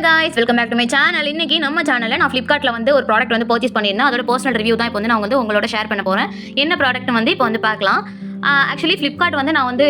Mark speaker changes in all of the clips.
Speaker 1: guys, welcome back to my channel. இன்னைக்கு நம்ம சேனல்ல நான் Flipkartல வந்து ஒரு ப்ராடக்ட் வந்து பர்ச்சேஸ் பண்ணிருந்தேன். அதோட பர்சனல் ரிவ்யூ தான் இப்போ வந்து நான் வந்து உங்களோட ஷேர் பண்ண போறேன். என்ன ப்ராடக்ட் வந்து இப்போ வந்து பார்க்கலாம். ஆக்சுவலி Flipkart வந்து நான் வந்து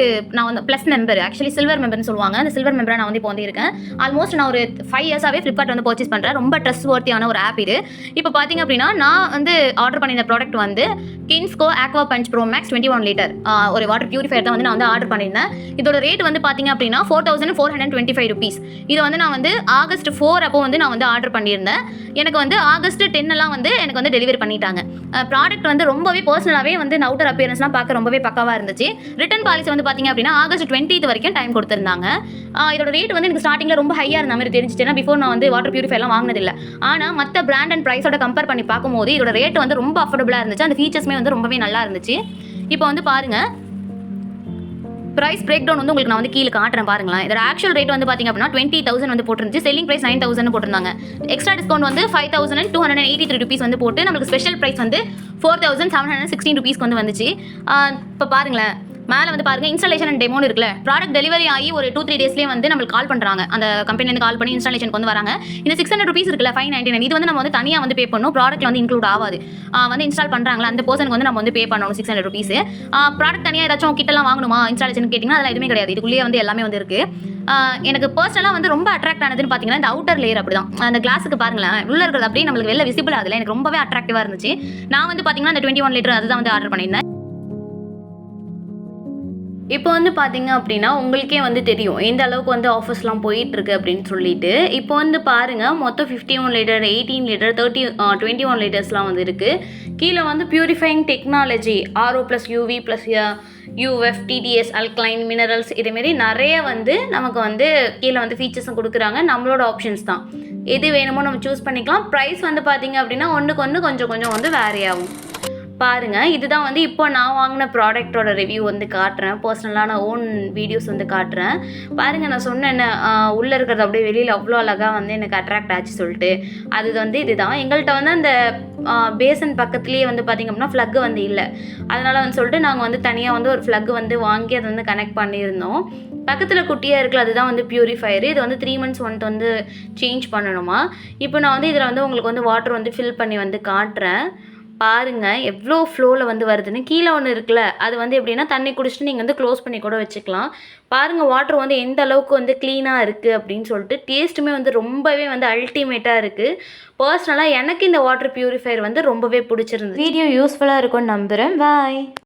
Speaker 1: ப்ளஸ் மெம்பர், ஆக்சுவலி சில்வர் மெம்பர்னு சொல்லுவாங்க. அந்த சில்வர் மெம்பராக நான் வந்து இப்போ வந்து இருக்கேன். ஆல்மோஸ்ட் நான் ஒரு 5 இயர்ஸாகவே Flipkart வந்து பர்ச்சேஸ் பண்ணுறேன். ரொம்ப ட்ரஸ்ட் வர்த்தியான ஒரு ஆப் இது. இப்போ பார்த்தீங்க அப்படின்னா நான் வந்து ஆர்டர் பண்ணியிருந்த ப்ராடக்ட் வந்து Kinsco Aqua Punch Pro Max 21 litre ஒரு வாட்டர் பியூரிஃபையர் தான் வந்து நான் வந்து ஆர்டர் பண்ணியிருந்தேன். இதோட ரேட் வந்து பார்த்தீங்க அப்படின்னா 4425 rupees. இதை வந்து நான் வந்து ஆகஸ்ட் 4 அப்போ வந்து நான் வந்து ஆர்டர் பண்ணியிருந்தேன். எனக்கு வந்து ஆகஸ்ட் 10 எல்லாம் வந்து எனக்கு வந்து டெலிவரி பண்ணிட்டாங்க. ப்ராடக்ட் வந்து ரொம்பவே பர்சனலாகவே வந்து அவுட்டர் அப்பியரன்ஸ்லாம் பார்க்க ரொம்பவே பக்காவாக இருந்துச்சு. ரிட்டர்ன் பாலிசி வந்து பார்த்தீங்க அப்படின்னா ஆகஸ்ட் 20 வரைக்கும் டைம் கொடுத்துருந்தாங்க. இதோட ரேட் வந்து எனக்கு ஸ்டார்டிங்கில் ரொம்ப ஹையாக இருந்த மாதிரி தெரிஞ்சிச்சு. ஏன்னா பிஃபோர் நான் வந்து வாட்டர் பியூரிஃபைலாம் வாங்கினதில்லை. ஆனால் மற்ற பிராண்ட் அண்ட் ப்ரைஸோட கம்பேர் பண்ணி பார்க்கும்போது இதோட ரேட் வந்து ரொம்ப அஃபோர்டபுளாக இருந்துச்சு. அந்த ஃபீச்சர்ஸுமே வந்து ரொம்பவே நல்லா இருந்துச்சு. இப்போ வந்து பாருங்கள், ப்ரைஸ் பிரேக் டவுன் வந்து உங்களுக்கு நான் வந்து கீழே காட்டுறேன் பாருங்களேன். இதோட ஆக்சுவல் ரேட் வந்து பார்த்தீங்க அப்படின்னா 20,000 வந்து போட்டுருந்துச்சு. செல்லிங் ப்ரைஸ் 9,000 போட்டிருந்தாங்க. எக்ஸ்ட்ரா டிஸ்கவுண்ட் வந்து 5,283 rupees வந்து போட்டு நம்மளுக்கு ஸ்பெஷல் ப்ரைஸ் வந்து 4,716 rupees வந்து வந்துச்சு. இப்போ பாருங்களேன், மேலே வந்து பாருங்கள் இன்ஸ்டாலேஷன் அண்ட் டெமோன்னு இருக்குல்ல. ப்ராடக்ட் டெலிவரி ஆகி ஒரு 2-3 டேஸ்லேயே வந்து நம்மளுக்கு கால் பண்ணுறாங்க. அந்த கம்பெனிலேருந்து கால் பண்ணி இன்ஸ்டாலேஷனுக்கு வந்து வராங்க. இந்த 600 rupees இருக்குல்ல, 599, இது வந்து நம்ம வந்து தனியாக வந்து பே பண்ணணும். ப்ராடக்ட்ல வந்து இன்க்ளூட் ஆகாது. வந்து இன்ஸ்டால் பண்ணுறாங்களா அந்த பர்சனுக்கு வந்து நம்ம வந்து பே பண்ணணும் 600 rupees. ப்ராடக்ட் தனியாக ஏதாச்சும் கிட்டலாம் வாங்கணுமா இன்ஸ்டாலேஷன் கேட்டிங்கன்னா அதெல்லாம் எதுவுமே கிடையாது. இதுக்குள்ளேயே வந்து எல்லாமே வந்து இருக்குது. எனக்கு பர்சனலாக வந்து ரொம்ப அட்ராக்ட் ஆனதுன்னு பார்த்தீங்கன்னா இந்த அவுட்டர் லேயர் அப்படி தான். அந்த கிளாஸுக்கு பாருங்களேன், உள்ள இருக்கிறது அப்படியே நம்மளுக்கு வெளில விசிபிள் ஆகுதுல, எனக்கு ரொம்பவே அட்ராக்டிவாக இருந்துச்சு. நான் வந்து பார்த்தீங்கன்னா இந்த 21 லிட்டர் அதுதான் வந்து ஆர்டர் பண்ணியிருந்தேன். இப்போ வந்து பார்த்தீங்க அப்படின்னா உங்களுக்கே வந்து தெரியும் எந்த அளவுக்கு வந்து ஆஃபர்ஸ்லாம் போயிட்டுருக்கு அப்படின்னு சொல்லிட்டு. இப்போ வந்து பாருங்கள், மொத்தம் 51 லிட்டர், 18 லிட்டர், 21 லிட்டர்ஸ்லாம் வந்து இருக்குது. கீழே வந்து purifying technology, RO+UV+, UF, TDS, alkaline, minerals, இதேமாரி நிறைய வந்து நமக்கு வந்து கீழே வந்து ஃபீச்சர்ஸும் கொடுக்குறாங்க. நம்மளோட ஆப்ஷன்ஸ் தான், எது வேணுமோ நம்ம சூஸ் பண்ணிக்கலாம். ப்ரைஸ் வந்து பார்த்தீங்க அப்படின்னா ஒன்றுக்கு ஒன்று கொஞ்சம் வந்து வேரி ஆகும். பாருங்கள், இதுதான் வந்து இப்போ நான் வாங்கின ப்ராடக்டோட ரிவ்யூ வந்து காட்டுறேன். பர்சனலான ஓன் வீடியோஸ் வந்து காட்டுறேன். பாருங்கள், நான் சொன்னேன் உள்ளே இருக்கிறது அப்படியே வெளியில் அவ்வளோ அழகாக வந்து எனக்கு அட்ராக்ட் ஆச்சு சொல்லிட்டு. அது வந்து இதுதான். எங்கள்கிட்ட வந்து அந்த பேசன் பக்கத்துலேயே வந்து பார்த்திங்க அப்படின்னா ஃப்ளக்கு வந்து இல்லை. அதனால் வந்து சொல்லிட்டு நாங்கள் வந்து தனியாக வந்து ஒரு ஃப்ளக் வந்து வாங்கி அதை வந்து கனெக்ட் பண்ணியிருந்தோம். பக்கத்தில் குட்டியாக இருக்குல்ல, அதுதான் வந்து பியூரிஃபையர். இது வந்து 3 months ஒன்ட்டு வந்து சேஞ்ச் பண்ணணுமா. இப்போ நான் வந்து இதில் வந்து உங்களுக்கு வந்து வாட்டர் வந்து ஃபில் பண்ணி வந்து காட்டுறேன். பாருங்கள் எவ்வளோ ஃப்ளோவில் வந்து வருதுன்னு. கீழே ஒன்று இருக்குல்ல, அது வந்து எப்படின்னா தண்ணி குடிச்சிட்டு நீங்கள் வந்து க்ளோஸ் பண்ணி கூட வச்சுக்கலாம். பாருங்கள் வாட்டர் வந்து எந்த அளவுக்கு வந்து க்ளீனாக இருக்குது அப்படின்னு சொல்லிட்டு. டேஸ்ட்டுமே வந்து ரொம்பவே வந்து அல்டிமேட்டாக இருக்குது. பர்சனலாக எனக்கு இந்த வாட்டர் பியூரிஃபையர் வந்து ரொம்பவே பிடிச்சிருந்தது. வீடியோ யூஸ்ஃபுல்லாக இருக்கும்னு நம்புகிறேன். பாய்.